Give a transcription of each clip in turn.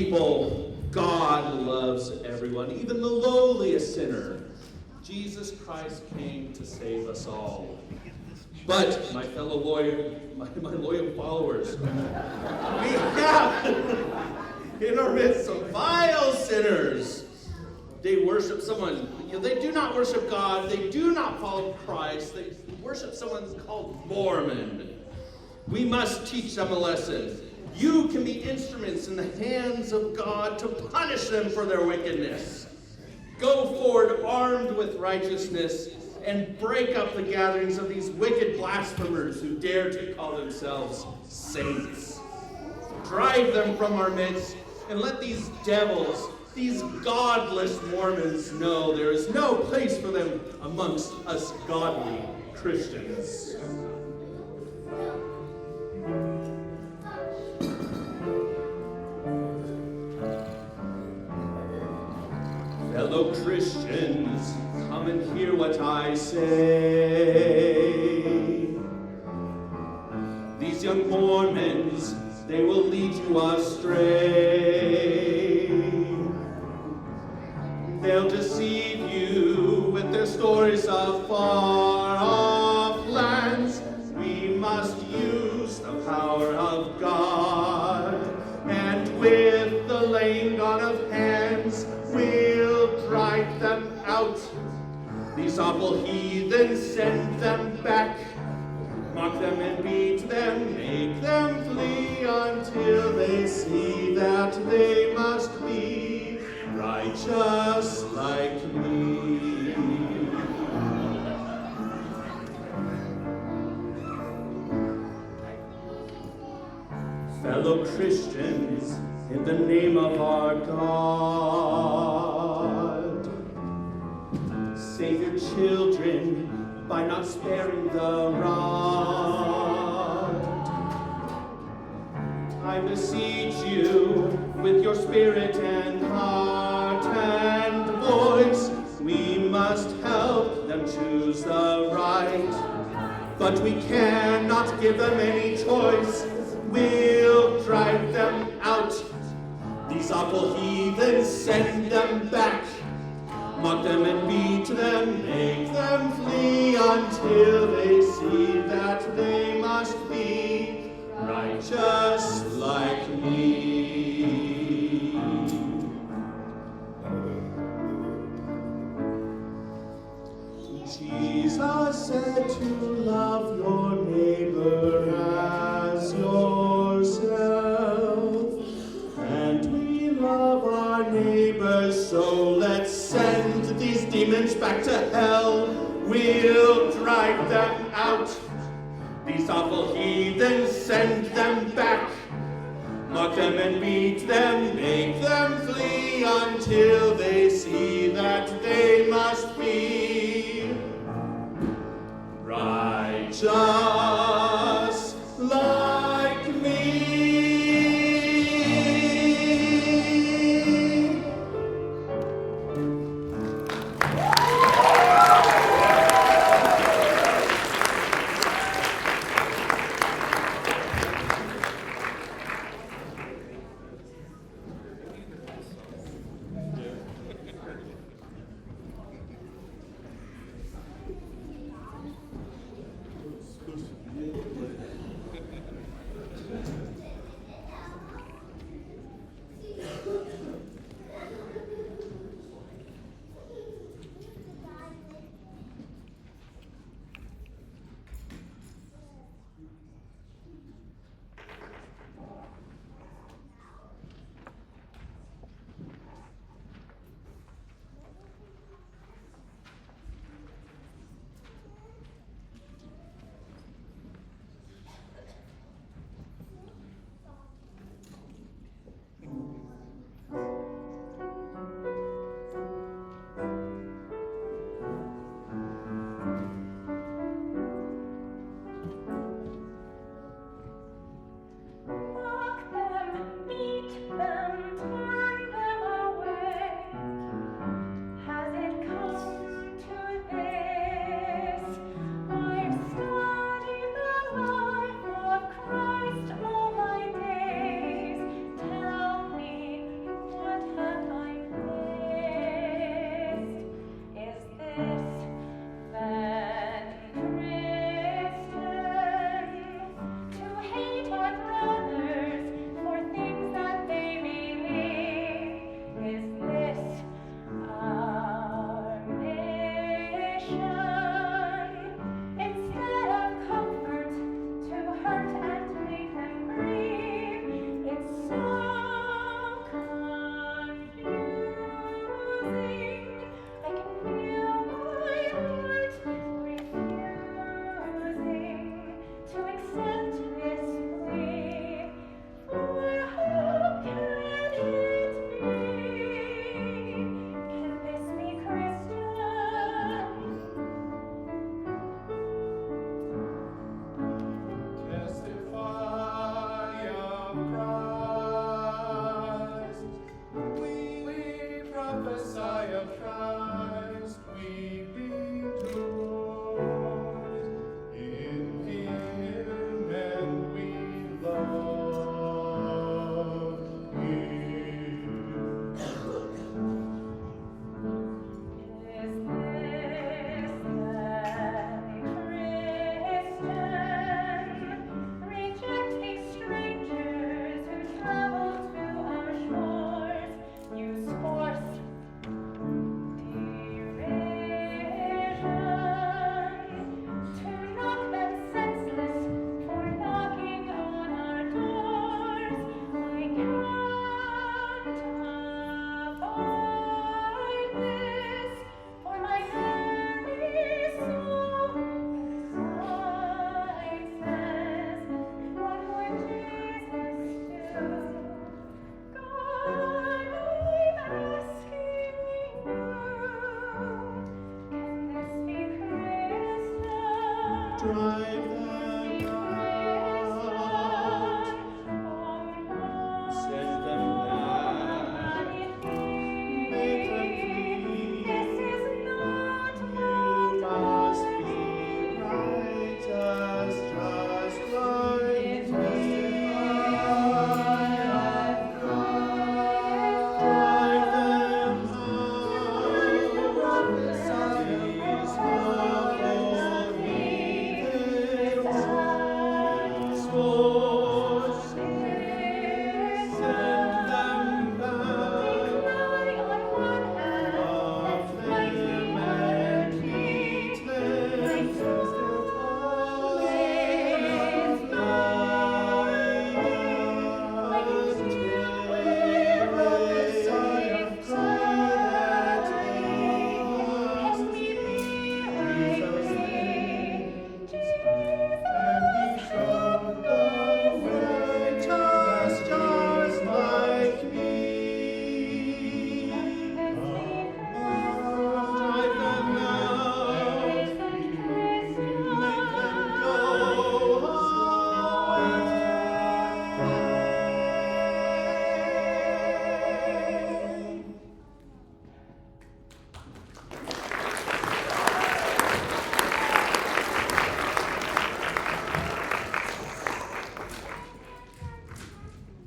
people, God loves everyone, even the lowliest sinner. Jesus Christ came to save us all. But, my fellow my loyal followers, we have in our midst some vile sinners. They worship someone. They do not worship God. They do not follow Christ. They worship someone called Mormon. We must teach them a lesson. You can be instruments in the hands of God to punish them for their wickedness. Go forward armed with righteousness and break up the gatherings of these wicked blasphemers who dare to call themselves saints. Drive them from our midst and let these devils, these godless Mormons know there is no place for them amongst us godly Christians. Fellow Christians, come and hear what I say. These young Mormons, they will lead you astray. They'll deceive you with their stories of far-off lands. We must use the power of God, and with the laying on of hands, we'll drive them out. These awful heathens, send them back. Mock them and beat them, make them flee until they see that they must be righteous like me. Fellow Christians, in the name of our God, save your children by not sparing the rod. I beseech you with your spirit and heart and voice. We must help them choose the right, but we cannot give them any choice. We'll drive them out. These awful heathens, send them back. Mock them and beat them, make them flee until they see that they must be righteous like me. Jesus said to love your neighbor as yourself, and we love our neighbors, so let's send these demons back to hell. We'll drive them out. These awful heathens, send them back. Mock them and beat them, make them flee until they see that they must be righteous like me.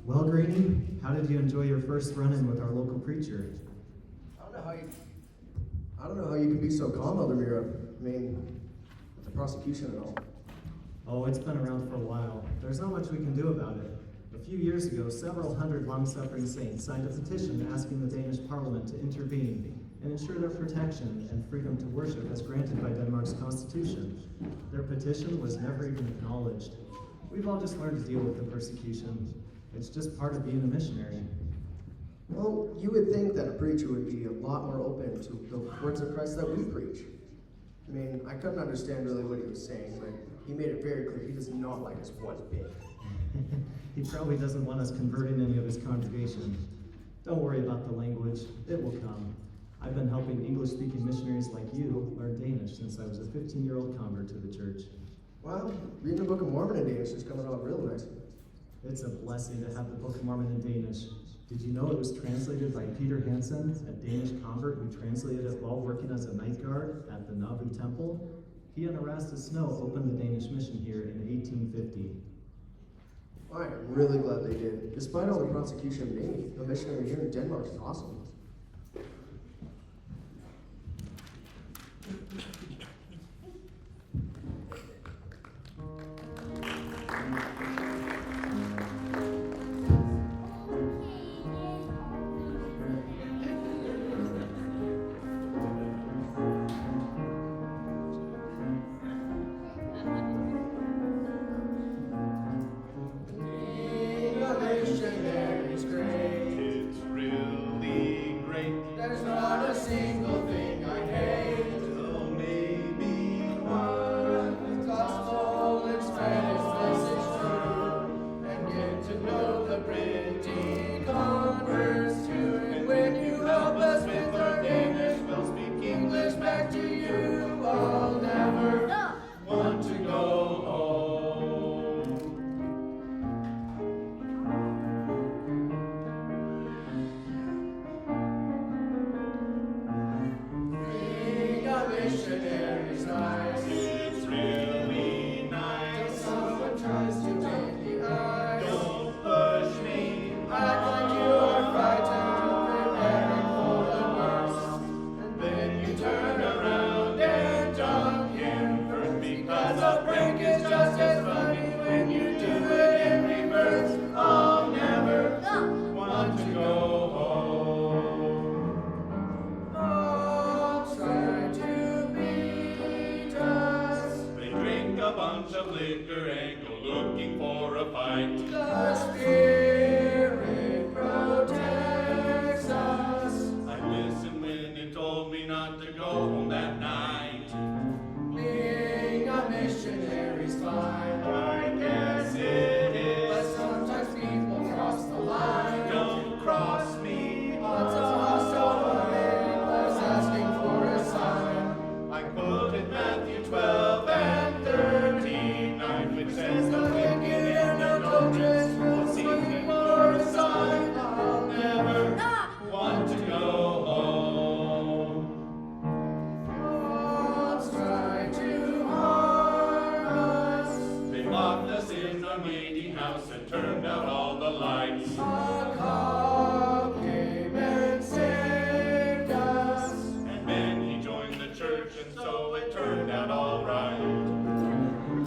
Well, Grady, how did you enjoy your first run-in with our local preacher? I don't know how you can be so calm, Elder Mira. I mean, with the prosecution and all. Oh, it's been around for a while. There's not much we can do about it. A few years ago, several hundred long-suffering saints signed a petition asking the Danish Parliament to intervene and ensure their protection and freedom to worship as granted by Denmark's constitution. Their petition was never even acknowledged. We've all just learned to deal with the persecution. It's just part of being a missionary. Well, you would think that a preacher would be a lot more open to the words of Christ that we preach. I mean, I couldn't understand really what he was saying, but he made it very clear he does not like us one bit. He probably doesn't want us converting any of his congregation. Don't worry about the language, it will come. I've been helping English-speaking missionaries like you learn Danish since I was a 15-year-old convert to the church. Wow, reading the Book of Mormon in Danish is coming out real nice. It's a blessing to have the Book of Mormon in Danish. Did you know it was translated by Peter Hansen, a Danish convert who translated it while working as a night guard at the Nauvoo Temple? He and Erastus Snow opened the Danish mission here in 1850. I am really glad they did. Despite all the prosecution of me, the missionary here in Denmark is awesome. Matthew 12 and 13. our meeting house and turned out all the lights. A cop came and saved us. And then he joined the church, and so it turned out all right.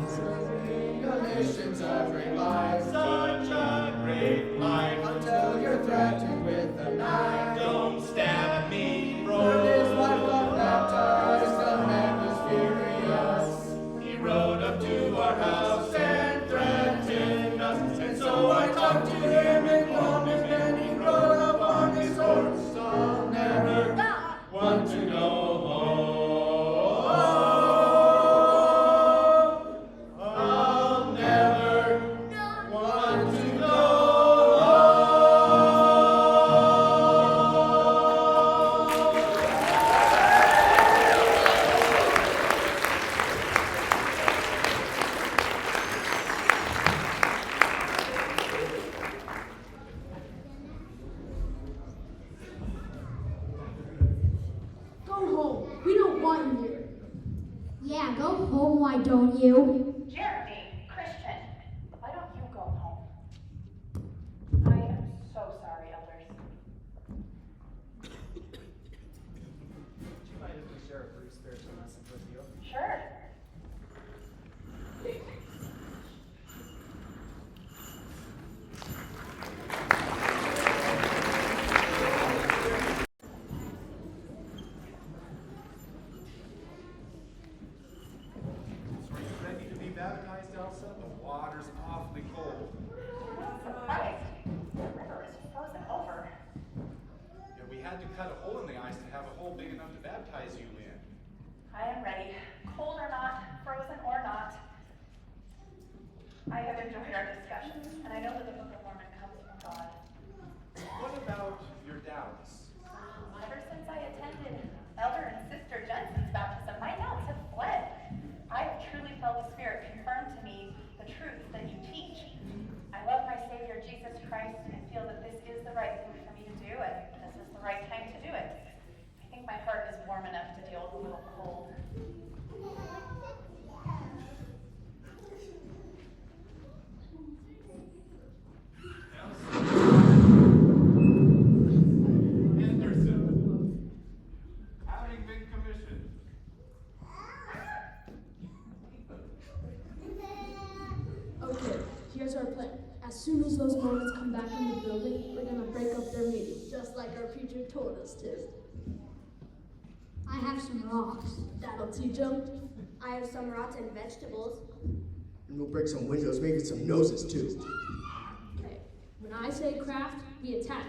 Serving a mission to bring life, Such a great life. until you're threatened with a knife. Don't stab me, bro. When his wife got baptized, the man was furious. He rode up to our house and threatened us. And so I talked to him and calmed him, and he rode up on his horse. I'll never want to go home. I'll never want to go Go home. We don't want you here. Yeah, go home, why don't you? Jeremy, Christian, why don't you go home? I am so sorry, elders. Would you mind if we share a brief spiritual message with you? Sure. Are you ready to be baptized, Elsa? The water's awfully cold. Surprised. The river is frozen over. Yeah, we had to cut a hole in the ice to have a hole big enough to baptize you in. I am ready. Cold or not, frozen or not. I have enjoyed our discussions, and I know that the Book of Mormon comes from God. What about your doubts? Ever since I attended Elder and Sister Jensen's baptism, my doubts have fled. I have truly felt the Spirit confirm to me the truths that you teach. I love my Savior Jesus Christ and feel that this is the right thing for me to do, and this is the right time to do it. I think my heart is warm enough to deal with a little cold. Anderson, having been commissioned. Okay, here's our plan. As soon as those Mormons come back in the building, we're gonna break up their meeting, just like our preacher told us to. I have some rocks. That'll teach them. I have some rotten vegetables. And we'll break some windows, maybe some noses too. Okay, when I say craft, we attack.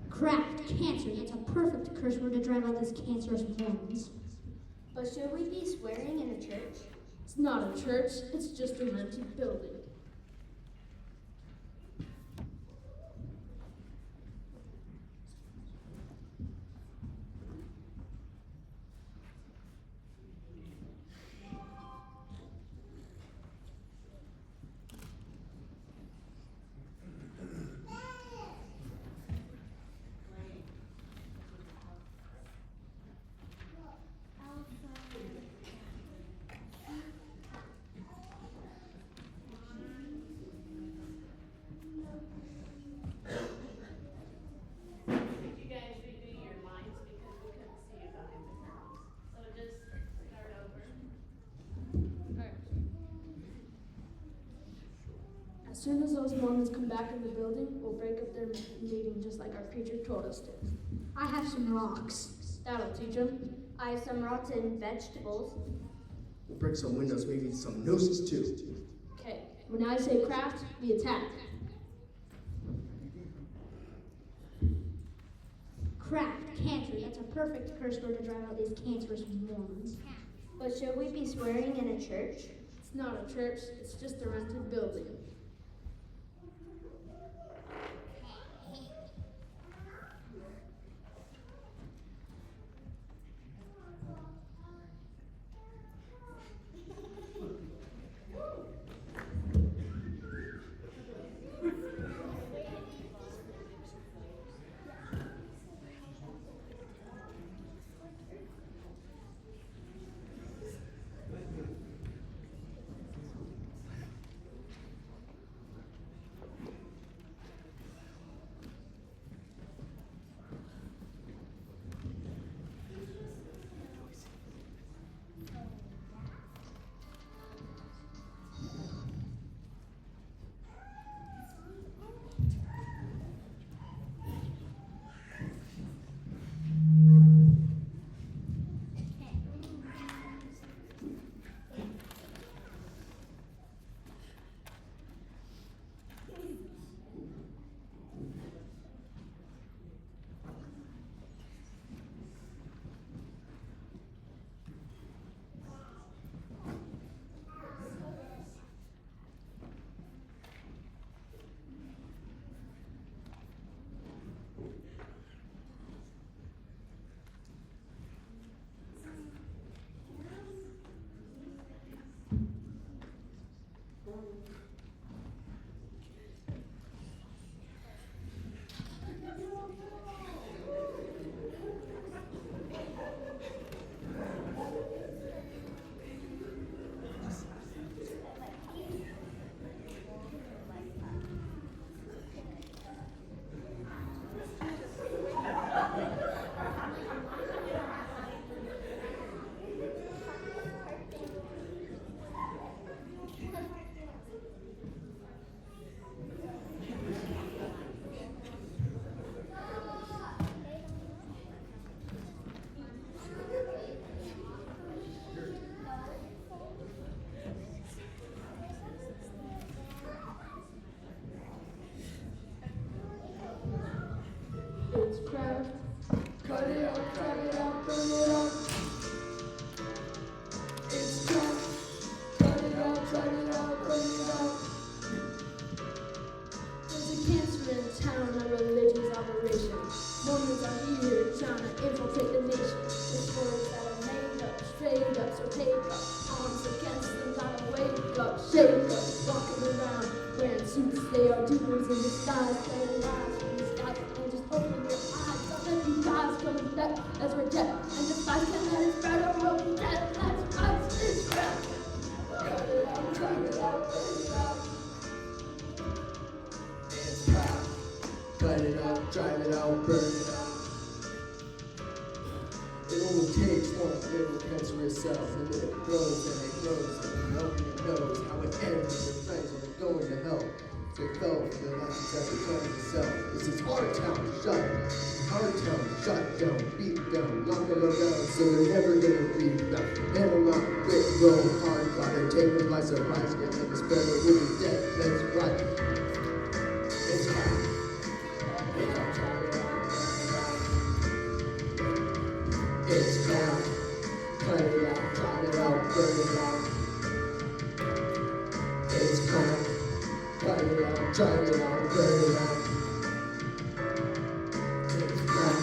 Craft, cancer, that's a perfect curse word to drive out these cancerous Mormons. But should we be swearing in a church? It's not a church, it's just a rented building. You guys redo your lines because we couldn't see you behind the curtains. So just start over. As soon as those Mormons come back in the building, we'll break up their meeting just like our preacher told us to. I have some rocks. That'll teach them. I have some rotten vegetables. We'll break some windows, maybe some noses too. Okay, when I say craft, we attack. Craft, cancer, that's a perfect curse word to drive out these cancerous Mormons. But should we be swearing in a church? It's not a church, it's just a rented building. shake them, walking around, wearing suits. They are demons in disguise, playing lies from the sky. And just open your eyes, don't let these guys come and step as we're dead. And the spice can let it spread or we'll be dead. That's us, it's rap. Cut it out, try it out, burn it out. It's crap. Cut it out, drive it out, burn it out. It only takes one little cancerous cell, and then it grows and it grows, and nobody knows how it ends. And your friends are going to hell. They fell for the lessons that they're trying to sell. This is our town to shut down. Our town to shut down, beat down, knock them around, so they're never gonna rebound. And I'm not quick, go hard, gotta take them by surprise, get them to spare, we'll be dead, that's right. It's time. It's down. Cut it out, drive it out, burn it out. It's down. Cut it out, drive it out, burn it out. It's down.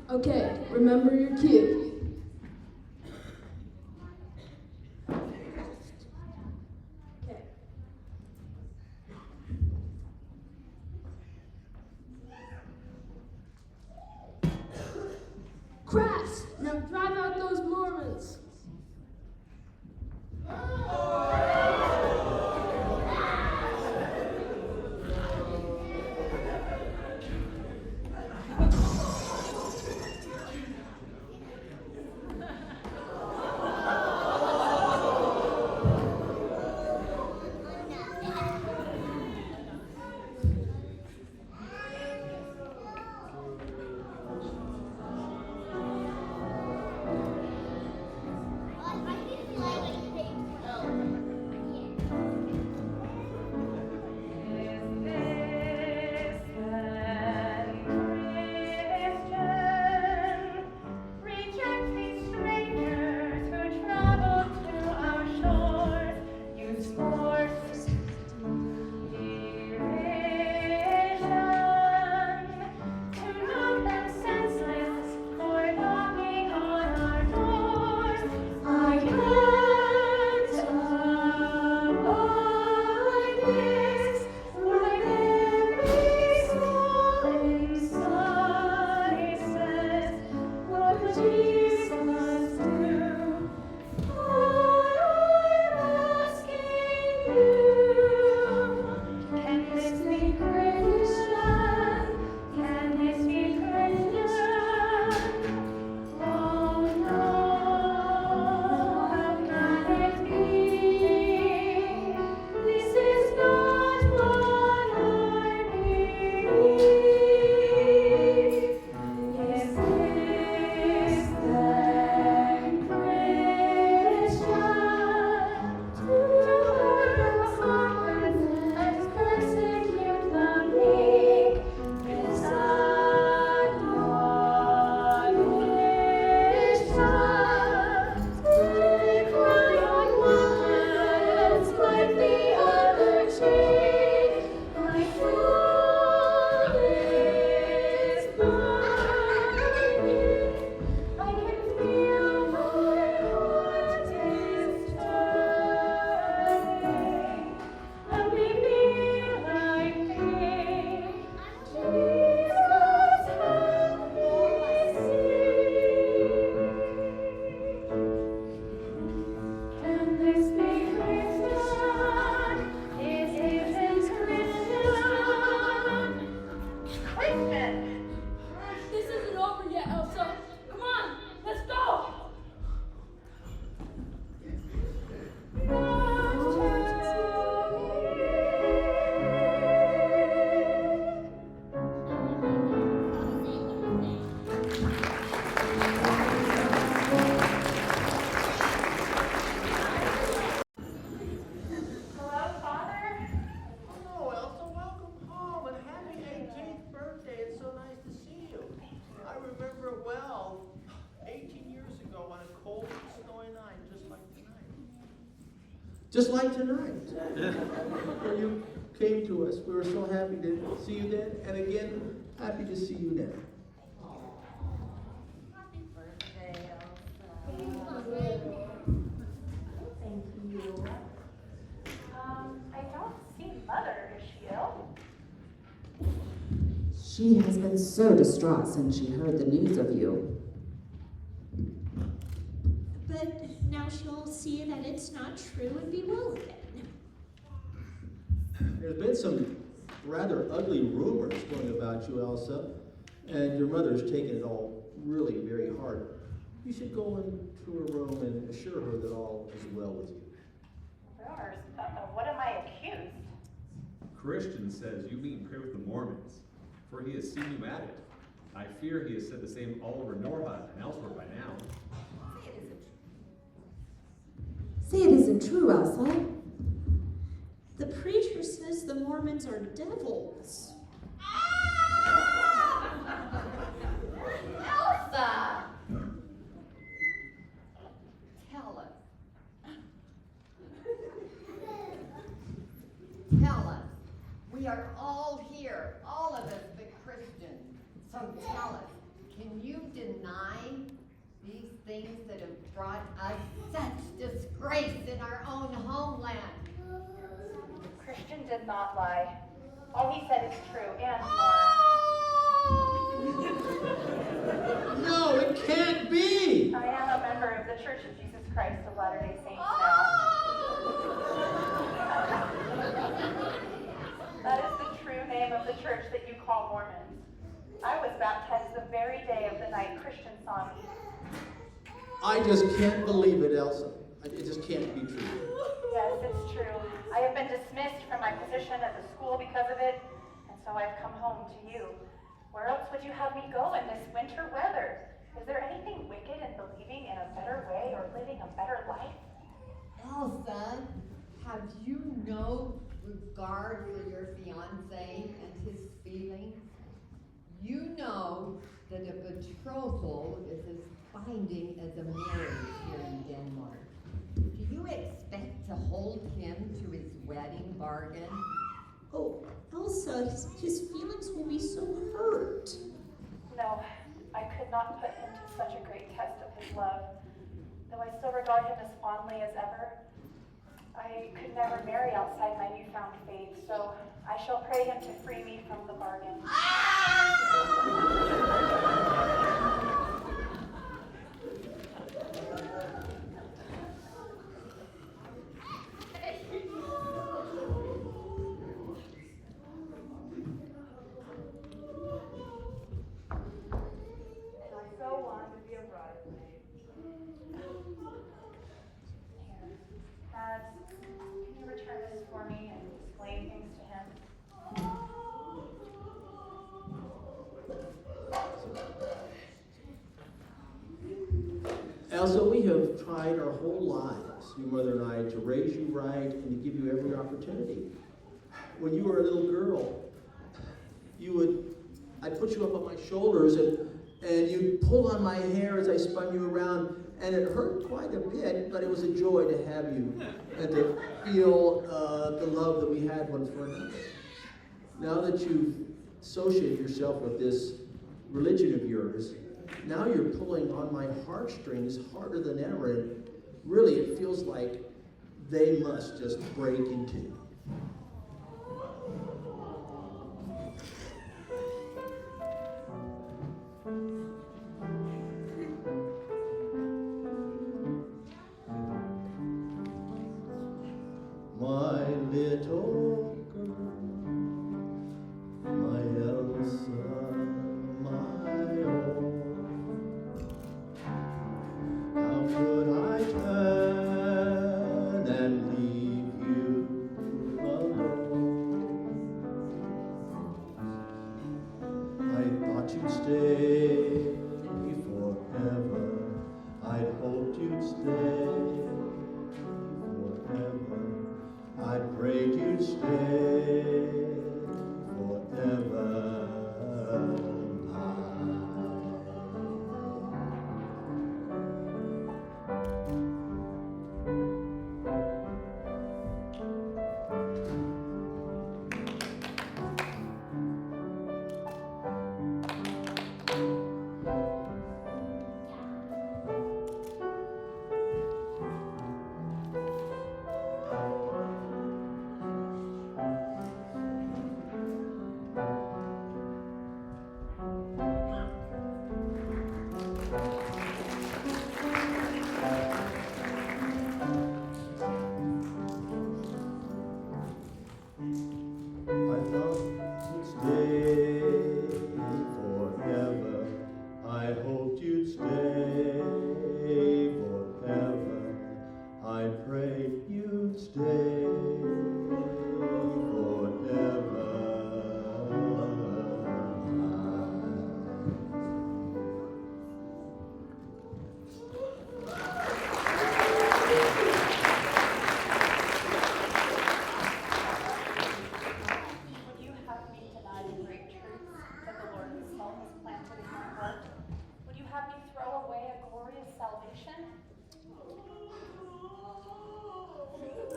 Okay, remember your cue. Okay. Crafts, now drive out those Mormons. Just like tonight. came to us. We were so happy to see you then, and again, happy to see you now. Happy birthday, Thank you. I don't see Mother. Is she ill? She has been so distraught since she heard the news of you. But now she'll see that it's not true and be well again. There's been some rather ugly rumors going about you, Elsa, and your mother's taken it all really very hard. You should go into her room and assure her that all is well with you. Rumors? What am I accused? Christian says you meet and pray with the Mormons, for he has seen you at it. I fear he has said the same all over Norha and elsewhere by now. Say it isn't true, Elsa. The preacher says the Mormons are devils. Elsa! Tell us. Tell us. We are all here, all of us but Christian. So tell us, can you deny these things that have brought us such disgrace in our own homeland? Christian did not lie. All he said is true and more. No, it can't be! I am a member of the Church of Jesus Christ of Latter-day Saints now. That is the true name of the church that you call Mormons. I was baptized the very day of the night Christian saw me. I just can't believe it, Elsa. It just can't be true. Yes, it's true. I have been dismissed from my position at the school because of it, and so I've come home to you. Where else would you have me go in this winter weather? Is there anything wicked in believing in a better way or living a better life? Elsa, have you no regard for your fiancé and his feelings? You know that a betrothal is as binding as a marriage here in Denmark. Do you expect to hold him to his wedding bargain? Oh, Elsa, his feelings will be so hurt. No, I could not put him to such a great test of his love. Though I still regard him as fondly as ever, I could never marry outside my newfound faith, so I shall pray him to free me from the bargain. Dad, can you return this for me and explain things to him? Elsa, we have tried our whole lives, your mother and I, to raise you right and to give you every opportunity. When you were a little girl, I'd put you up on my shoulders and you'd pull on my hair as I spun you around, and it hurt quite a bit, but it was a joy to have you and to feel the love that we had one for another. Now that you've associated yourself with this religion of yours, now you're pulling on my heartstrings harder than ever, and really it feels like they must just break in two. My little girl, my Elsa, my own. How could I turn and leave you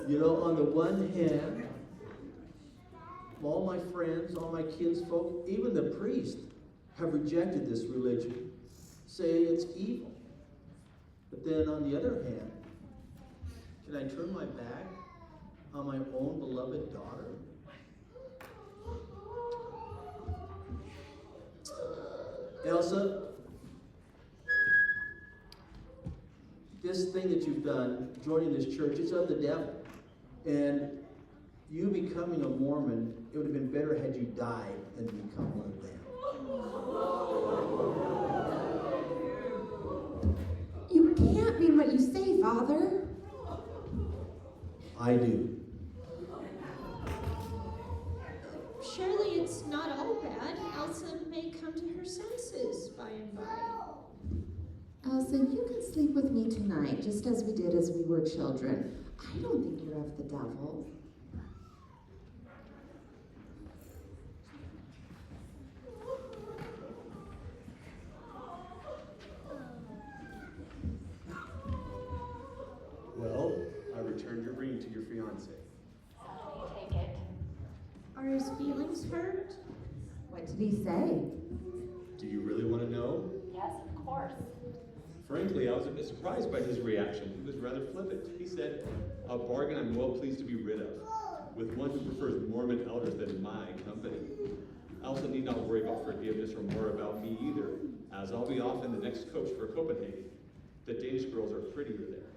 You know, on the one hand, all my friends, all my kinsfolk, even the priest, have rejected this religion, say it's evil. But then on the other hand, can I turn my back on my own beloved daughter? Elsa, this thing that you've done, joining this church, it's of the devil. And you becoming a Mormon, it would have been better had you died than to become one of them. You can't mean what you say, Father. I do. Surely it's not all bad. Elsa may come to her senses by and by. Elsa, you can sleep with me tonight, just as we did as we were children. I don't think you're of the devil. Well, I returned your ring to your fiancé. How did he take it? Are his feelings hurt? What did he say? Do you really want to know? Yes, of course. Frankly, I was a bit surprised by his reaction. He was rather flippant. He said, "A bargain I'm well pleased to be rid of, with one who prefers Mormon elders than my company. Elsa need not worry about forgiveness or more about me either, as I'll be off in the next coach for Copenhagen. The Danish girls are prettier there."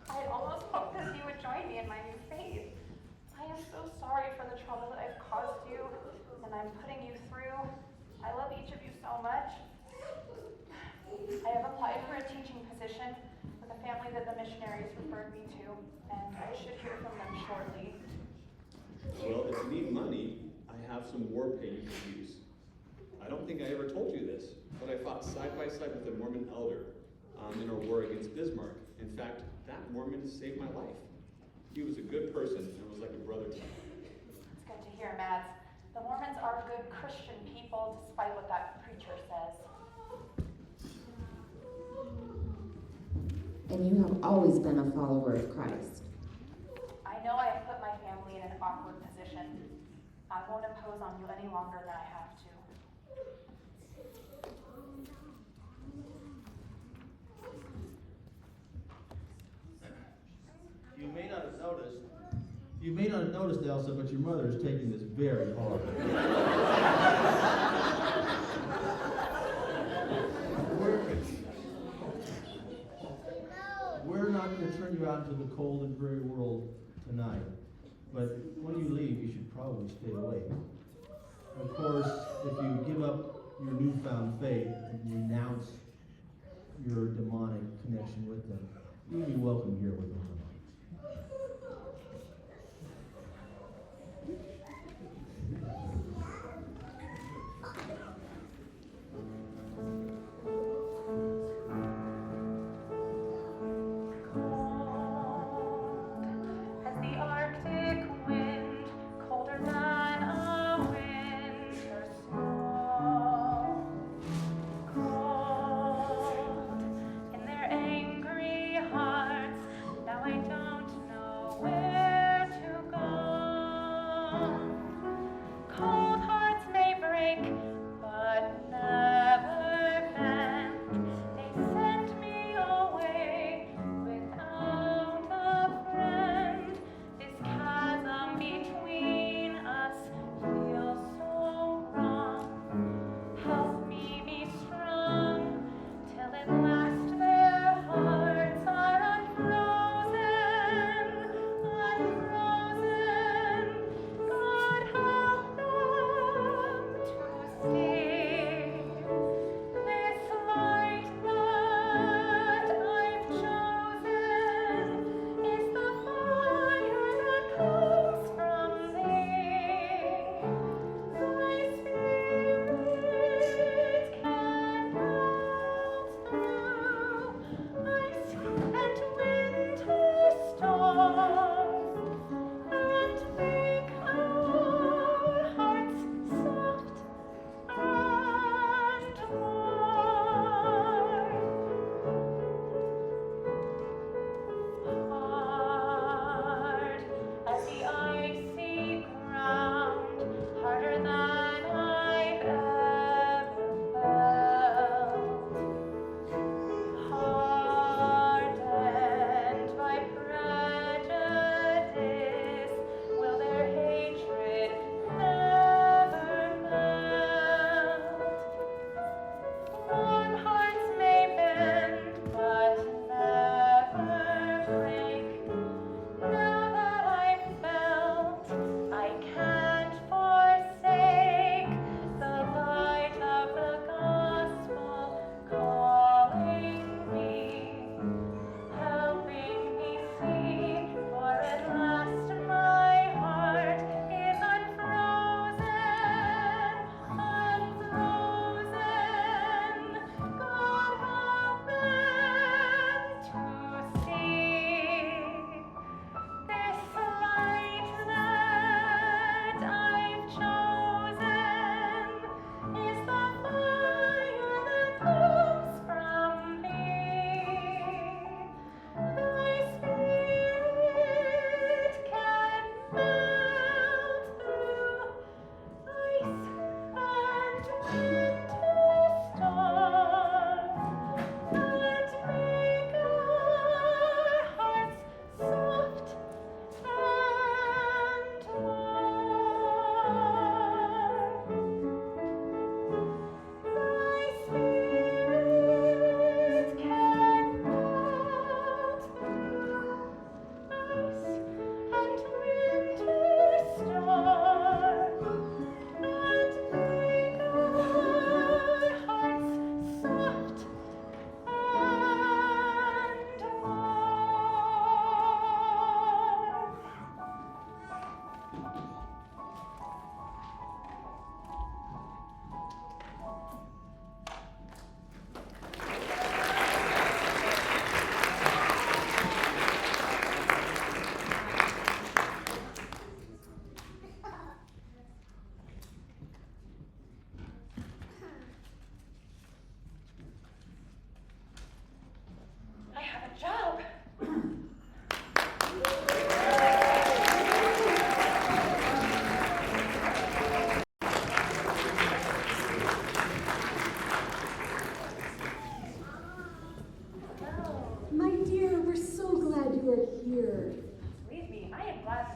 I almost hoped that you would join me in my new faith. I am so sorry for the trouble that I've caused you and I'm putting you through. I love each of you so much. I have applied for a teaching position with a family that the missionaries referred me to, and I should hear from them shortly. Well, if you need money, I have some war paint you could use. I don't think I ever told you this, but I fought side by side with a Mormon elder in our war against Bismarck. In fact, that Mormon saved my life. He was a good person and was like a brother to me. It's good to hear, Mads. The Mormons are good Christian people, despite what that preacher says. And you have always been a follower of Christ. I know I have put my family in an awkward position. I won't impose on you any longer than I have to. You may not have noticed, Elsa, but your mother is taking this very hard. We're not going to turn you out into the cold and dreary world tonight, but when you leave, you should probably stay away. Of course, if you give up your newfound faith and renounce your demonic connection with them, you'll be welcome here with them. As the Arctic wind, colder than a winter snow, cold in their angry hearts. Now I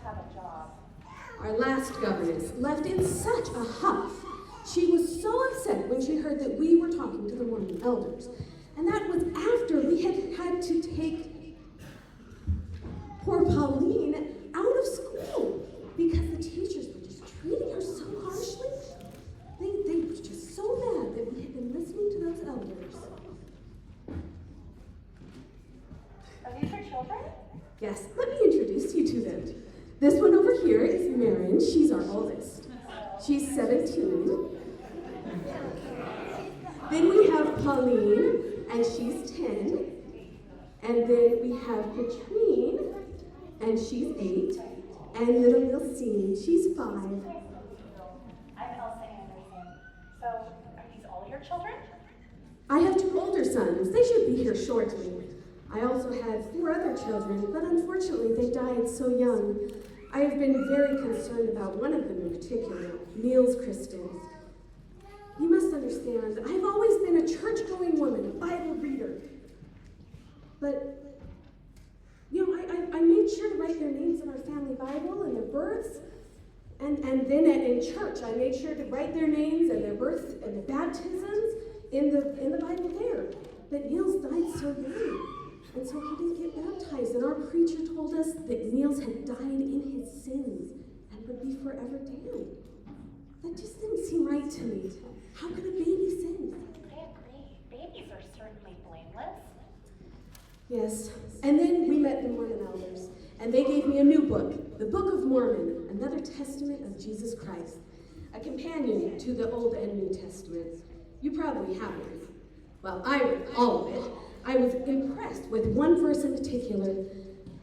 have a job. Our last governess left in such a huff. She was so upset when she heard that we were talking to the Mormon elders. And that was after we had to take poor Pauline out of school because the teachers were just treating her so harshly. They were just so mad that we had been listening to those elders. Are these your children? Yes, let me introduce you to them. This one over here is Marin. She's our oldest. She's 17. Then we have Pauline, and she's 10. And then we have Katrine, and she's 8. And little Nilsine, she's 5. I'm Elsa Anderson. So, are these all your children? I have 2 older sons. They should be here shortly. I also had 4 other children, but unfortunately they died so young. I have been very concerned about one of them in particular, Niels Christen. You must understand, I've always been a church-going woman, a Bible reader. But, I made sure to write their names in our family Bible and their births. And then in church, I made sure to write their names and their births and their baptisms in the Bible there. But Niels died so young. And so he didn't get baptized, and our preacher told us that Niels had died in his sins and would be forever damned. That just didn't seem right to me. How could a baby sin? I agree. Babies are certainly blameless. Yes, and then we met the Mormon elders, and they gave me a new book, the Book of Mormon, another testament of Jesus Christ, a companion to the Old and New Testaments. You probably have one. Well, I read all of it. I was impressed with one verse in particular,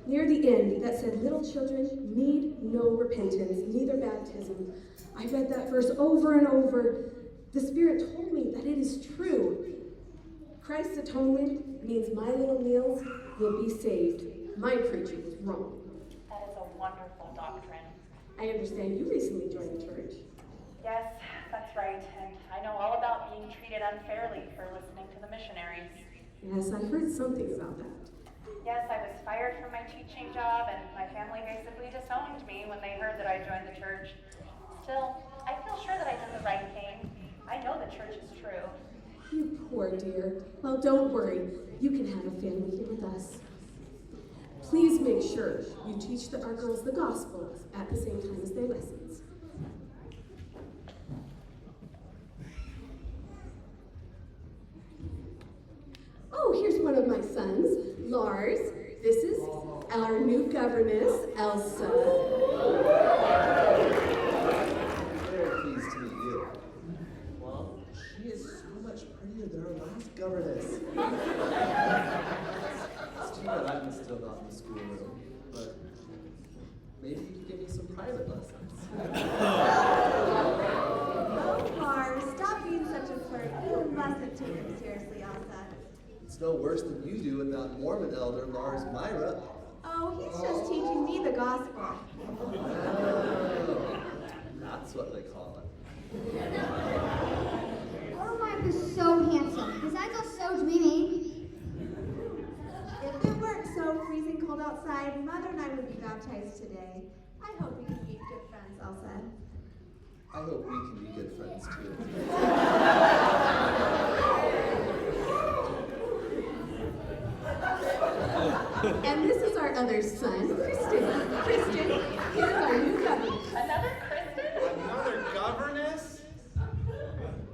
near the end, that said, little children need no repentance, neither baptism. I read that verse over and over. The Spirit told me that it is true. Christ's atonement means my little Niels will be saved. My preacher was wrong. That is a wonderful doctrine. I understand you recently joined the church. Yes, that's right. And I know all about being treated unfairly for listening to the missionaries. Yes, I heard something about that. Yes, I was fired from my teaching job, and my family basically disowned me when they heard that I joined the church. Still, I feel sure that I did the right thing. I know the church is true. You poor dear. Well, don't worry. You can have a family here with us. Please make sure you teach our girls the gospel at the same time as their lessons. Oh, here's one of my sons, Lars. This is our new governess, Elsa. Very pleased to meet you. Well, she is so much prettier than our last governess. It's too bad I'm still not in the schoolroom, but maybe you could give me some private lessons. Oh, Lars, stop being such a flirt. You mustn't take him seriously, Elsa. It's no worse than you do with that Mormon elder, Lars Myra. Oh, he's just teaching me the gospel. Oh, that's what they call it. Oh, Mike is so handsome. His eyes are so dreamy. If it weren't so freezing cold outside, Mother and I would be baptized today. I hope we can be good friends, Elsa. I hope we can be good friends too. And this is our other son, Kristen. Kristen, here's our new governess. Another Kristen? Another governess?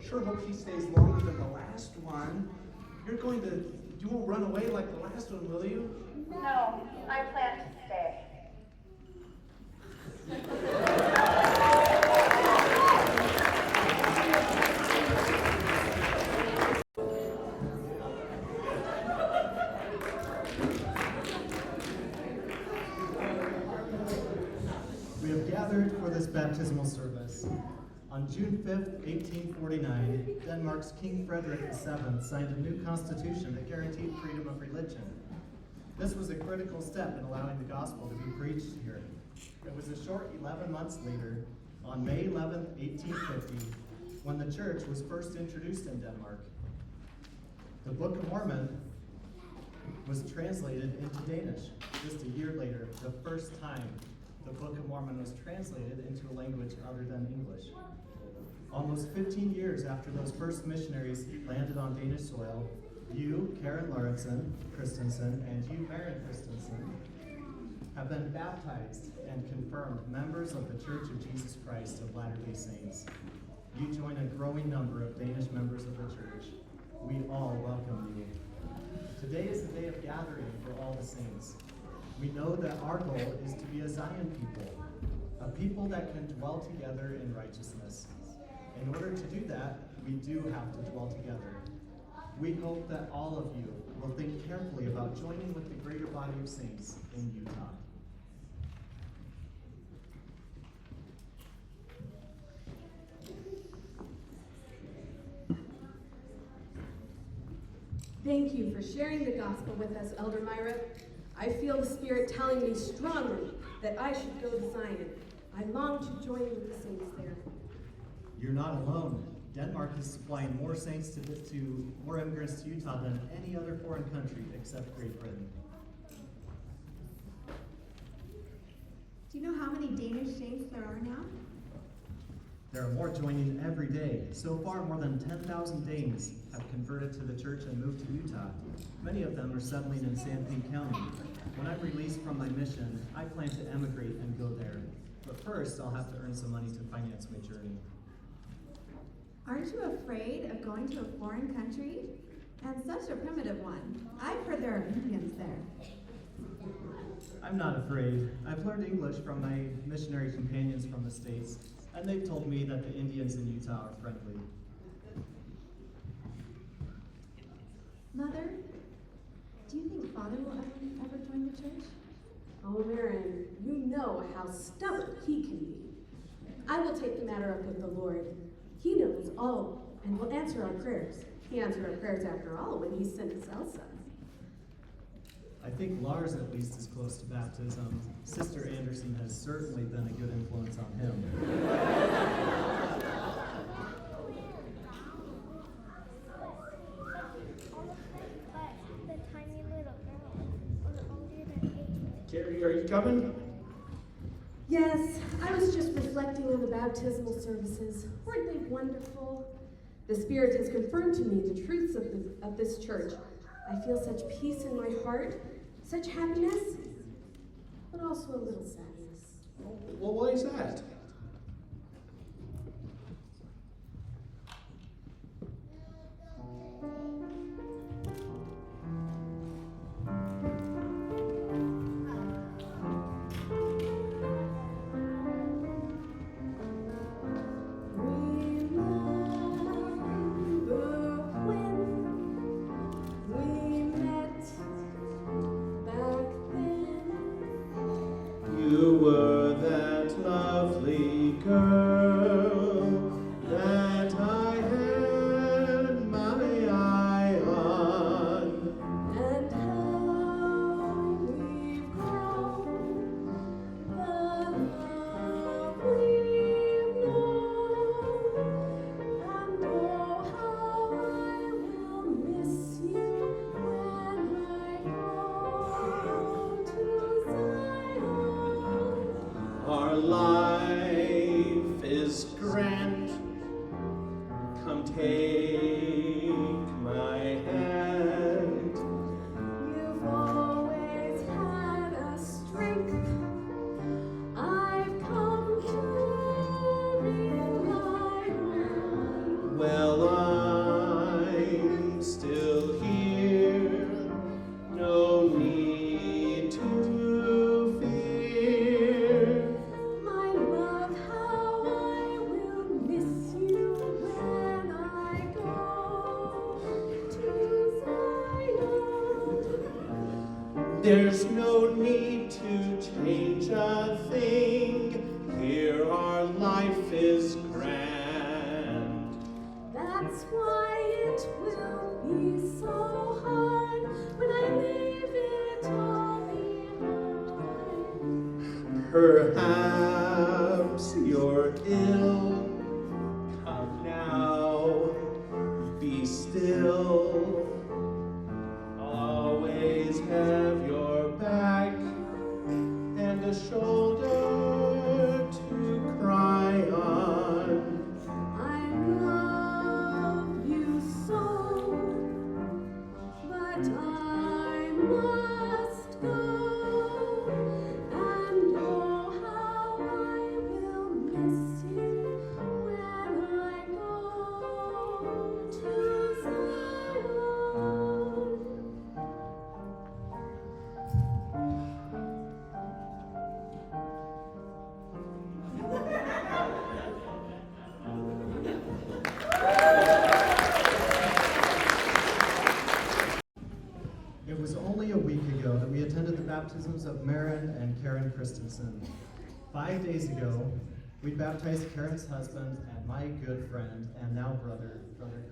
Sure hope she stays longer than the last one. You won't run away like the last one, will you? No, I plan to stay. We have gathered for this baptismal service. On June 5th, 1849, Denmark's King Frederick VII signed a new constitution that guaranteed freedom of religion. This was a critical step in allowing the gospel to be preached here. It was a short 11 months later, on May 11th, 1850, when the church was first introduced in Denmark. The Book of Mormon was translated into Danish just a year later, the first time the Book of Mormon was translated into a language other than English. Almost 15 years after those first missionaries landed on Danish soil, you, Karen Lauritsen Christensen, and you, Maren Christensen, have been baptized and confirmed members of the Church of Jesus Christ of Latter-day Saints. You join a growing number of Danish members of the church. We all welcome you. Today is a day of gathering for all the saints. We know that our goal is to be a Zion people, a people that can dwell together in righteousness. In order to do that, we do have to dwell together. We hope that all of you will think carefully about joining with the greater body of saints in Utah. Thank you for sharing the gospel with us, Elder Myra. I feel the Spirit telling me strongly that I should go to Zion. I long to join with the saints there. You're not alone. Denmark is supplying more saints more immigrants to Utah than any other foreign country except Great Britain. Do you know how many Danish saints there are now? There are more joining every day. So far, more than 10,000 Danes have converted to the church and moved to Utah. Many of them are settling in Sanpete County. When I'm released from my mission, I plan to emigrate and go there. But first, I'll have to earn some money to finance my journey. Aren't you afraid of going to a foreign country? And such a primitive one. I've heard there are Indians there. I'm not afraid. I've learned English from my missionary companions from the States, and they've told me that the Indians in Utah are friendly. Mother, do you think Father will ever join the church? Oh, Maren, you know how stubborn he can be. I will take the matter up with the Lord. He knows all and will answer our prayers. He answered our prayers after all when he sent his Elsa. I think Lars at least is close to baptism. Sister Anderson has certainly been a good influence on him. The tiny little girl was older than 8. Carrie, are you coming? Yes, I was just reflecting on the baptismal services. Weren't they wonderful? The Spirit has confirmed to me the truths of this church. I feel such peace in my heart, such happiness, but also a little sadness. Well, why is that? You were that lovely girl that I had my eye on. And how we've grown, the love we've known, and oh, how I will miss you when I go to Zion. Our life is grand. Come take my hand. You've always had a strength I've come to rely on. Well, I'm still here. No need to fear. My love, how I will miss you when I go to Zion. There's no need to change a thing. Here our life is grand. That's why it will be so hard when I leave it all behind. Perhaps you're ill. Come now, be still. Always have your back and a shoulder Christenson. 5 days ago, we baptized Karen's husband and my good friend and now brother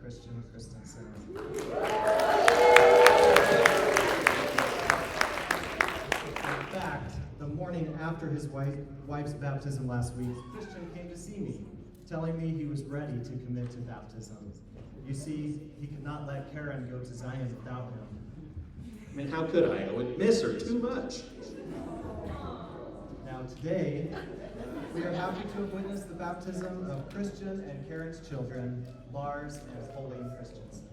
Christian Christenson. In fact, the morning after his wife's baptism last week, Christian came to see me, telling me he was ready to commit to baptism. You see, he could not let Karen go to Zion without him. I mean, how could I? I would miss her too much. Now today, we are happy to have witnessed the baptism of Christian and Karen's children, Lars and Pauline Christensen.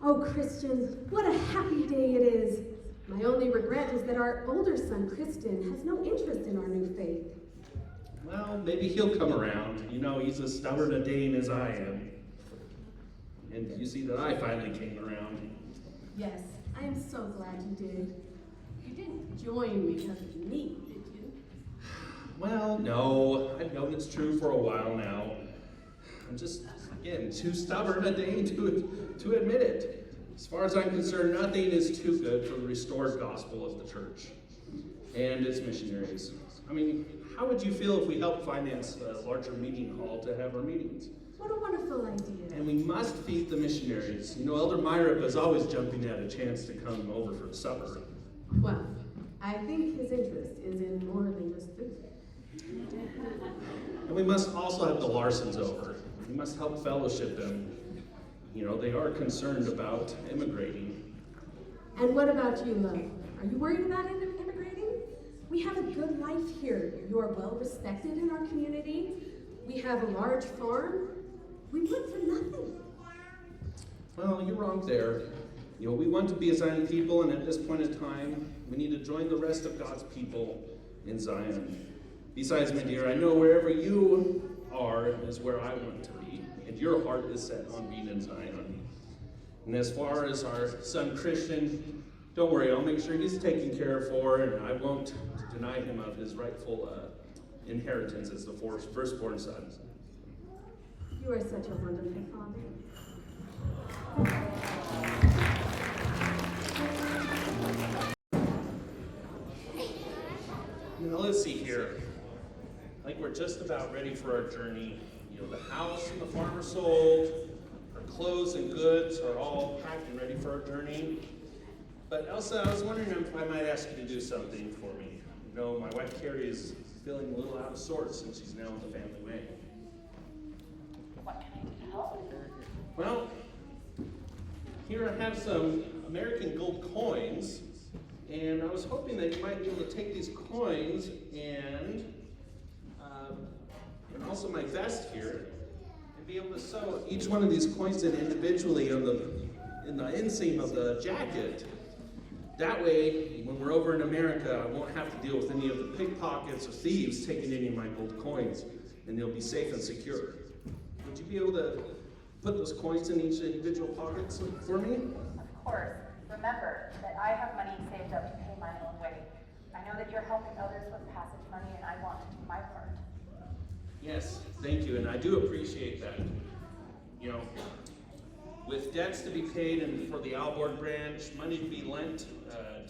Oh, Christian, what a happy day it is. My only regret is that our older son, Kristen, has no interest in our new faith. Well, maybe he'll come around. You know, he's as stubborn a Dane as I am. And you see that I finally came around. Yes, I am so glad you did. You didn't join because of me, did you? Well, no. I've known it's true for a while now. I'm just, again, too stubborn a Dane to admit it. As far as I'm concerned, nothing is too good for the restored gospel of the church and its missionaries. I mean, how would you feel if we helped finance a larger meeting hall to have our meetings? What a wonderful idea. And we must feed the missionaries. You know, Elder Myrick is always jumping at a chance to come over for supper. Well, I think his interest is in more than just food. And we must also have the Larsons over. We must help fellowship them. You know, they are concerned about immigrating. And what about you, love? Are you worried about immigrating? We have a good life here. You are well respected in our community. We have a large farm. We work for nothing. Well, you're wrong there. You know, we want to be a Zion people, and at this point in time, we need to join the rest of God's people in Zion. Besides, my dear, I know wherever you are is where I want to be, and your heart is set on being in Zion. And as far as our son Christian, don't worry, I'll make sure he's taken care of for, and I won't deny him of his rightful inheritance as the firstborn son. You are such a wonderful father. Now let's see here. I think we're just about ready for our journey. You know, the house and the farm are sold. Our clothes and goods are all packed and ready for our journey. But Elsa, I was wondering if I might ask you to do something for me. You know, my wife Carrie is feeling a little out of sorts since she's now in the family way. What can I do to help? Well, here I have some American gold coins, and I was hoping that you might be able to take these coins and also my vest here, and be able to sew each one of these coins in individually in the inseam of the jacket. That way, when we're over in America, I won't have to deal with any of the pickpockets or thieves taking any of my gold coins, and they'll be safe and secure. Would you be able to put those coins in each individual pockets for me? Of course. Remember that I have money saved up to pay my own way. I know that you're helping others with passage money, and I want to do my part. Yes, thank you, and I do appreciate that. You know, with debts to be paid and for the Alborg branch, money to be lent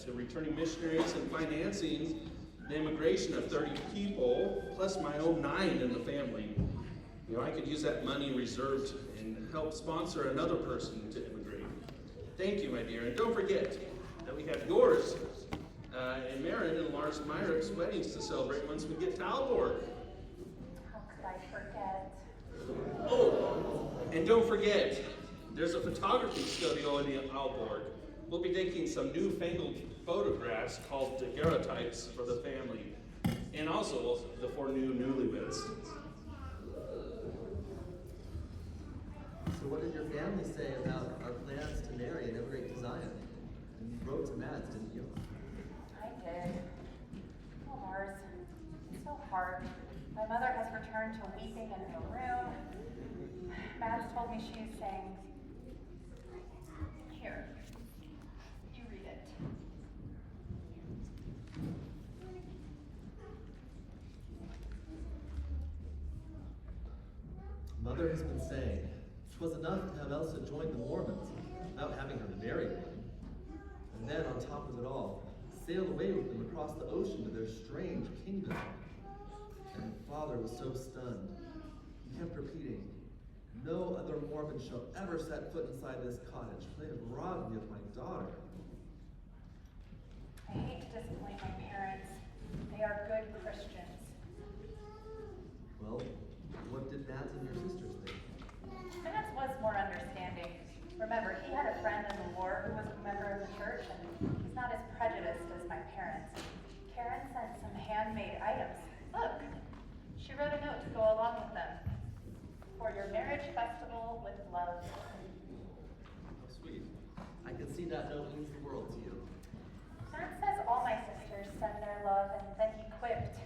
to returning missionaries, and financing the immigration of 30 people, plus my own 9 in the family, you know, I could use that money reserved and help sponsor another person to immigrate. Thank you, my dear, and don't forget that we have yours and Marin and Lars Myrick's weddings to celebrate once we get to Alborg. How could I forget? Oh, and don't forget, there's a photography studio in Alborg. We'll be taking some newfangled photographs called daguerreotypes for the family, and also the 4 new newlyweds. So what did your family say about our plans to marry and immigrate to Zion? And you wrote to Mads, didn't you? I did. Oh, Lars, it's so hard. My mother has returned to weeping in her room. Mads told me she's saying, here, you read it. Mother has been saying 'twas enough to have Elsa join the Mormons without having her marry one. And then, on top of it all, sail away with them across the ocean to their strange kingdom. And Father was so stunned. He kept repeating, "No other Mormon shall ever set foot inside this cottage, for they have robbed me of my daughter." I hate to disappoint my parents. They are good Christians. Well, what did Matt and your sisters think? Vance was more understanding. Remember, he had a friend in the war who was a member of the church, and he's not as prejudiced as my parents. Karen sent some handmade items. Look, she wrote a note to go along with them. For your marriage festival with love. Oh, sweet. I can see that note means the world to you. Matt says all my sisters send their love, and then he quipped,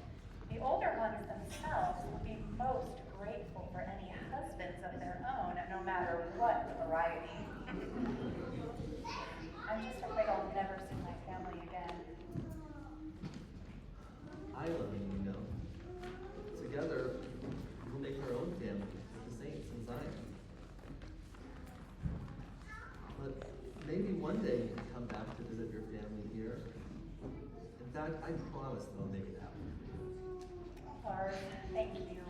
the older ones themselves will be most grateful for any husbands of their own, no matter what the variety. I'm just afraid I'll never see my family again. I love you, you know. Together, we'll make our own family with the saints in Zion. But maybe one day you can come back to visit your family here. In fact, I promise that I'll make it happen. Lars, thank you.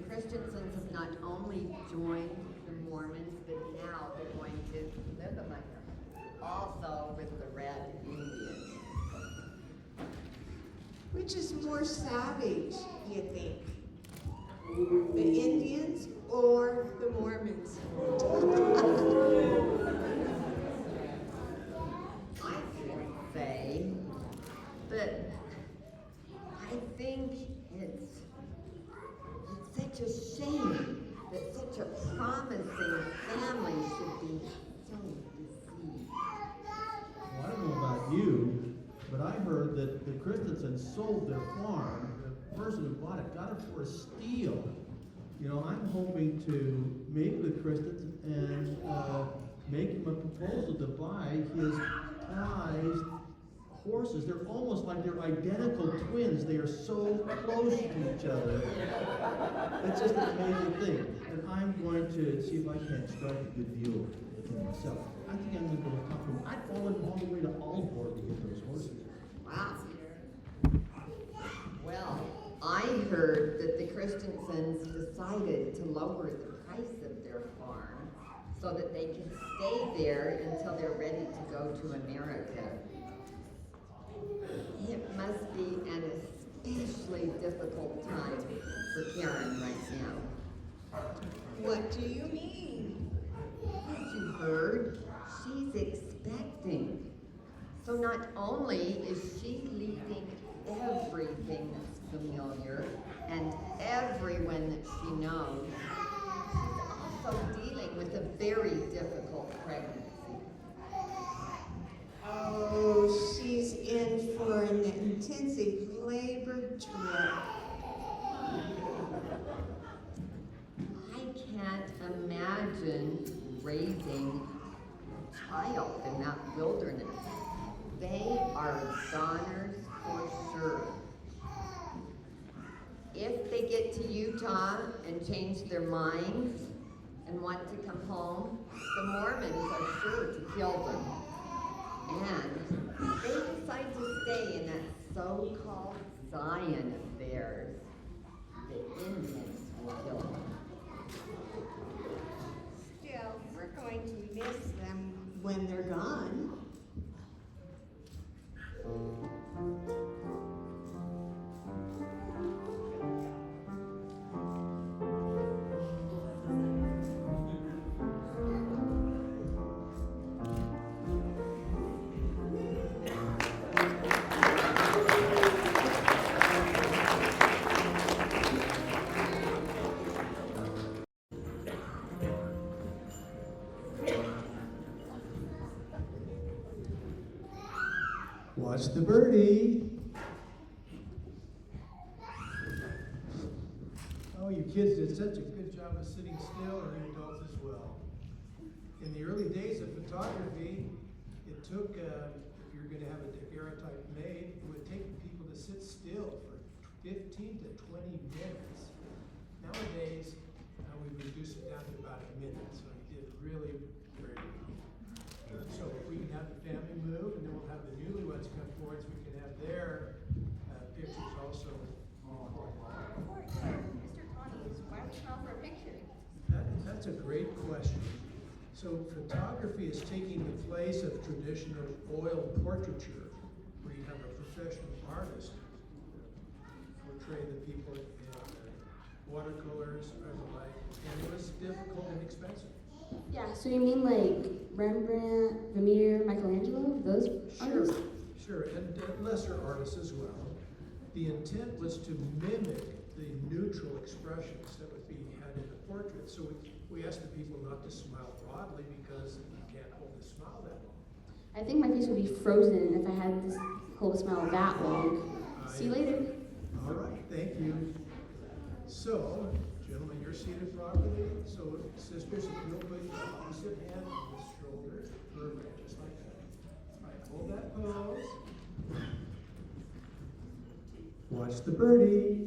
Christensons have not only joined the Mormons, but now they're going to live among them, also with the Red Indians. Which is more savage, you think? The Indians or the Mormons? I should say, but I think it's such a shame that such a promising family should be so deceived. Well, I don't know about you, but I heard that the Christensons sold their farm. The person who bought it got it for a steal. You know, I'm hoping to meet with Christensen and make him a proposal to buy his prized horses. They're almost like they're identical twins. They are so close to each other. It's just an amazing thing. And I'm going to see if I can't strike a good deal with him myself. I think I'm going to go talk to him. I'd follow him all the way to Allport to get those horses. Wow. Well, I heard that the Christensons decided to lower the price of their farm so that they can stay there until they're ready to go to America. It must be an especially difficult time for Karen right now. What do you mean? As you heard, she's expecting. So not only is she leaving everything that's familiar and everyone that she knows, she's also dealing with a very difficult pregnancy. Oh, she's in for an intensive labor trip. I can't imagine raising a child in that wilderness. They are goners for sure. If they get to Utah and change their minds and want to come home, the Mormons are sure to kill them. And if they decide to stay in that so-called Zion of theirs, the Indians will kill them. Still, we're going to miss them when they're gone. Watch the birdie. Oh, you kids did such a good job of sitting still, and you adults as well. In the early days of photography, it took, if you're going to have a daguerreotype made, it would take people to sit still for 15 to 20 minutes. Nowadays, we've reduced it down to about a minute, so you did really very well. So if we can have the family move, and then we'll have the newlyweds come forward, so we can have their pictures also. Mr. Tawny, why don't you call for a picture? That's a great question. So photography is taking the place of traditional oil portraiture, where you have a professional artist portray the people in watercolors or the like, and it was difficult and expensive. Yeah, so you mean like Rembrandt, Vermeer, Michelangelo, those artists? Sure, and lesser artists as well. The intent was to mimic the neutral expressions that would be had in the portrait. So we asked the people not to smile broadly because you can't hold a smile that long. I think my face would be frozen if I had to hold a smile that long. See you later. All right, thank you. So, gentlemen, you're seated properly. So, sisters, if you'll put your opposite hand on the shoulder, perfect, just like that. All right, hold that pose. Watch the birdie.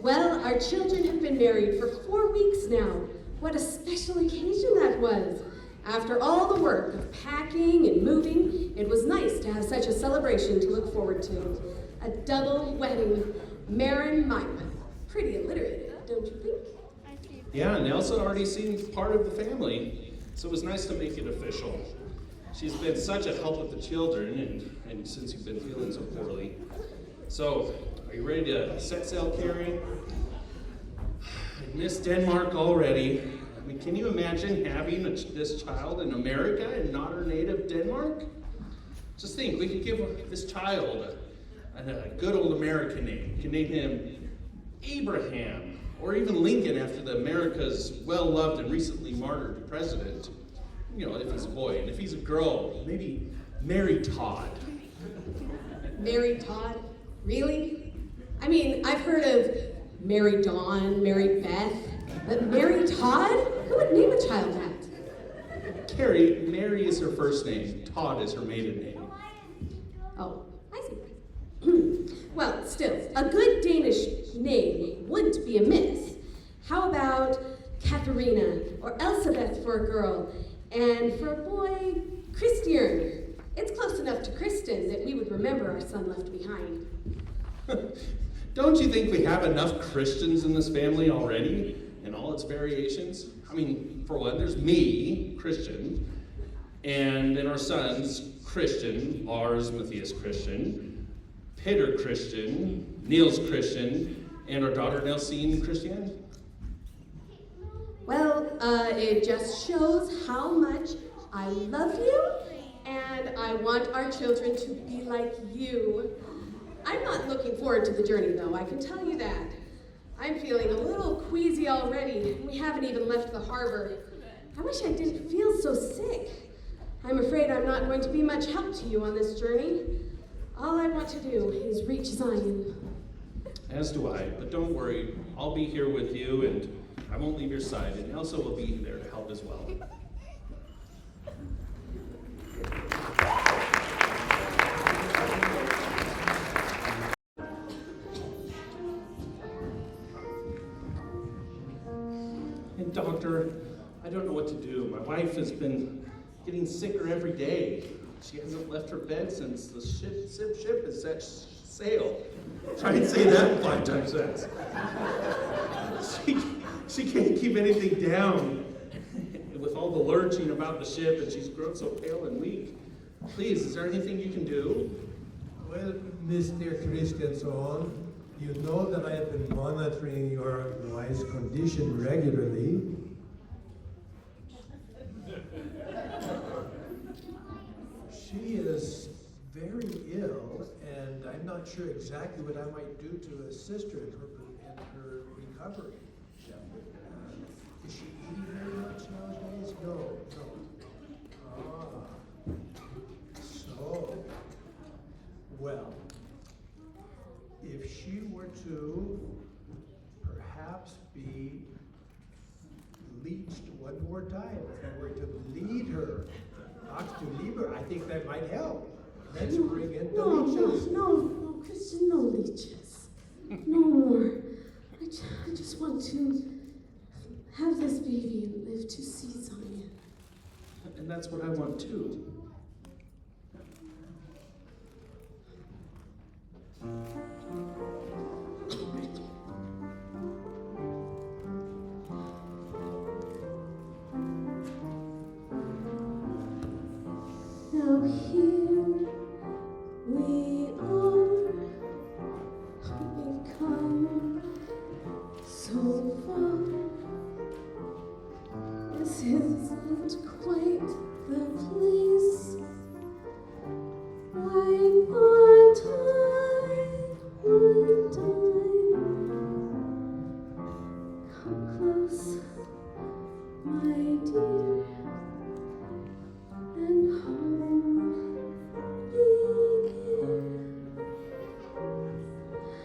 Well, our children have been married for 4 weeks now. What a special occasion that was. After all the work of packing and moving, it was nice to have such a celebration to look forward to. A double wedding. Marin Mima. Pretty alliterative, don't you think? Yeah, and Elsa already seemed part of the family, so it was nice to make it official. She's been such a help with the children, and since you've been feeling so poorly. So, are you ready to set sail, Carrie? I miss Denmark already. I mean, can you imagine having this child in America and not her native Denmark? Just think, we could give this child a good old American name. We can name him Abraham, or even Lincoln after the America's well-loved and recently martyred president. You know, if he's a boy. And if he's a girl, maybe Mary Todd. Mary Todd? Really? I mean, I've heard of Mary Dawn, Mary Beth, but Mary Todd? Who would name a child that? Carrie, Mary is her first name. Todd is her maiden name. Oh, I see. Well, still, a good Danish name wouldn't be amiss. How about Katharina or Elsebeth for a girl, and for a boy, Christian? It's close enough to Kristen that we would remember our son left behind. Don't you think we have enough Christians in this family already, in all its variations? I mean, for one, there's me, Christian, And then our sons, Christian, ours, Matthias Christian, Peter Christian, Niels Christian, and our daughter, Nelsine Christian. Well, it just shows how much I love you, and I want our children to be like you. I'm not looking forward to the journey, though, I can tell you that. I'm feeling a little queasy already. We haven't even left the harbor. I wish I didn't feel so sick. I'm afraid I'm not going to be much help to you on this journey. All I want to do is reach Zion. As do I, but don't worry, I'll be here with you, and I won't leave your side, and Elsa will be there to help as well. And doctor, I don't know what to do. My wife has been getting sicker every day. She hasn't left her bed since the ship has set sail. Try and say that 5 times fast. She can't keep anything down. With all the lurching about the ship, and she's grown so pale and weak. Please, is there anything you can do? Well, Mr. Christenson, you know that I have been monitoring your wife's condition regularly. She is very ill, and I'm not sure exactly what I might do to assist her in her recovery. Is she eating very much nowadays? No. So, well, if she were to perhaps be leached one more time, if we were to lead her, not to leave her, I think that might help. Let's bring in the leeches. No, Christian, no leeches. No more. I just want to have this baby and live to see Zion. And that's what I want too. Now here we are, having come so far. This isn't quite the place. Why not I would die? Come close, my dear, and hold me near.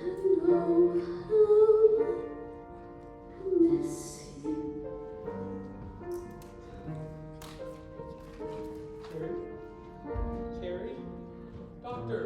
And oh, how I miss you. Carrie? Doctor?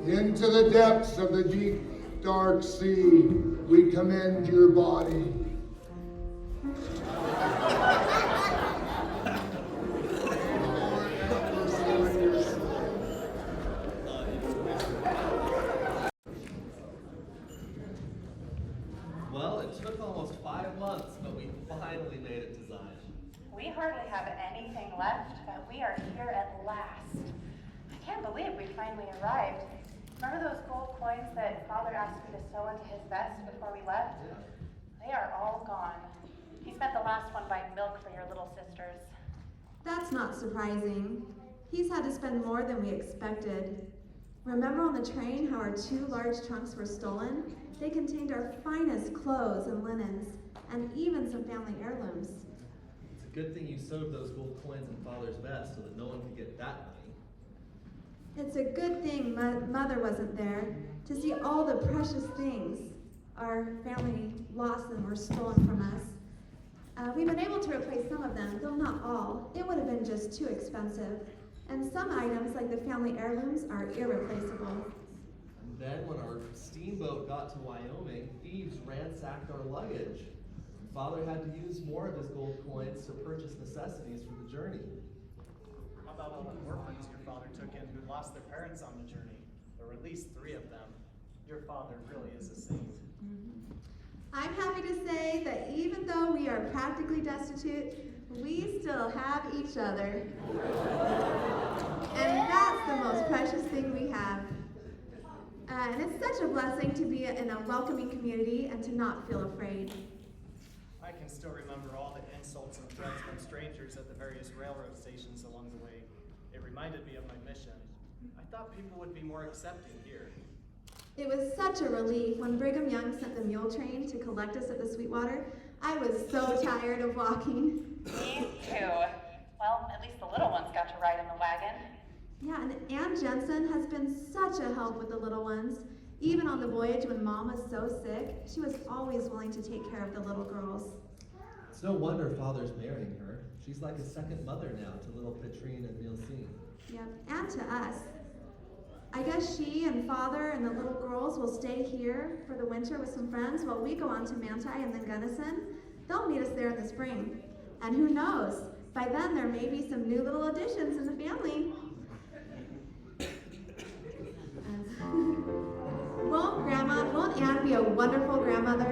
Into the depths of the deep, dark sea, we commend your body. Well, it took almost 5 months, but we finally made it to Zion. We hardly have anything left, but we are here at last. I can't believe we finally arrived. Remember those gold coins that Father asked me to sew into his vest before we left? Yeah. They are all gone. He spent the last one buying milk for your little sisters. That's not surprising. He's had to spend more than we expected. Remember on the train how our 2 large trunks were stolen? They contained our finest clothes and linens, and even some family heirlooms. It's a good thing you sewed those gold coins in Father's vest so that no one could get that money. It's a good thing Mother wasn't there to see all the precious things our family lost and were stolen from us. We've been able to replace some of them, though not all. It would have been just too expensive. And some items, like the family heirlooms, are irreplaceable. And then when our steamboat got to Wyoming, thieves ransacked our luggage. Father had to use more of his gold coins to purchase necessities for the journey. How about all the orphans your father took in who lost their parents on the journey? There were at least 3 of them. Your father really is a saint. I'm happy to say that even though we are practically destitute, we still have each other. And that's the most precious thing we have. And it's such a blessing to be in a welcoming community and to not feel afraid. I can still remember all the insults and threats from strangers at the various railroad stations along the way. It reminded me of my mission. I thought people would be more accepting here. It was such a relief when Brigham Young sent the mule train to collect us at the Sweetwater. I was so tired of walking. Me too. Well, at least the little ones got to ride in the wagon. Yeah, and Aunt Jensen has been such a help with the little ones. Even on the voyage when Mom was so sick, she was always willing to take care of the little girls. It's no wonder Father's marrying her. She's like a second mother now to little Petrine and Milsine. Yep, and to us. I guess she and Father and the little girls will stay here for the winter with some friends while we go on to Manti and then Gunnison. They'll meet us there in the spring. And who knows, by then there may be some new little additions in the family. Won't Aunt be a wonderful grandmother?